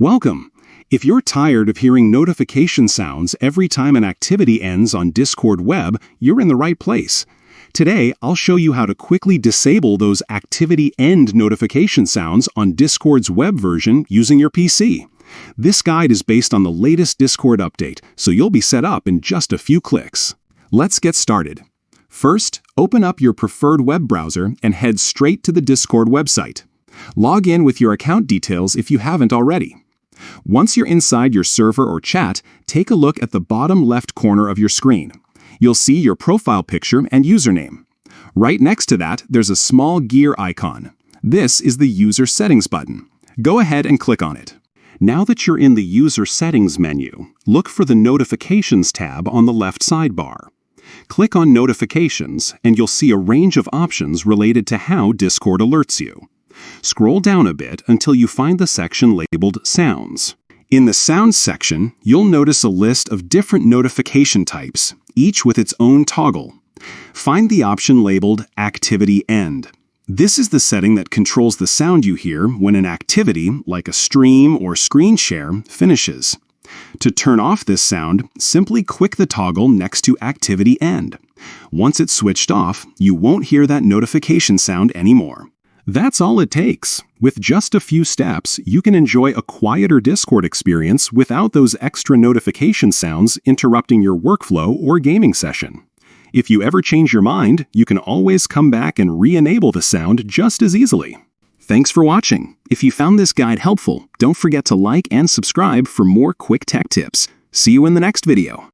Welcome! If you're tired of hearing notification sounds every time an activity ends on Discord Web, you're in the right place. Today, I'll show you how to quickly disable those activity end notification sounds on Discord's web version using your PC. This guide is based on the latest Discord update, so you'll be set up in just a few clicks. Let's get started. First, open up your preferred web browser and head straight to the Discord website. Log in with your account details if you haven't already. Once you're inside your server or chat, take a look at the bottom left corner of your screen. You'll see your profile picture and username. Right next to that, there's a small gear icon. This is the User Settings button. Go ahead and click on it. Now that you're in the User Settings menu, look for the Notifications tab on the left sidebar. Click on Notifications, and you'll see a range of options related to how Discord alerts you. Scroll down a bit until you find the section labeled Sounds. In the Sounds section, you'll notice a list of different notification types, each with its own toggle. Find the option labeled Activity End. This is the setting that controls the sound you hear when an activity, like a stream or screen share, finishes. To turn off this sound, simply click the toggle next to Activity End. Once it's switched off, you won't hear that notification sound anymore. That's all it takes. With just a few steps, you can enjoy a quieter Discord experience without those extra notification sounds interrupting your workflow or gaming session. If you ever change your mind, you can always come back and re-enable the sound just as easily. Thanks for watching. If you found this guide helpful, don't forget to like and subscribe for more quick tech tips. See you in the next video.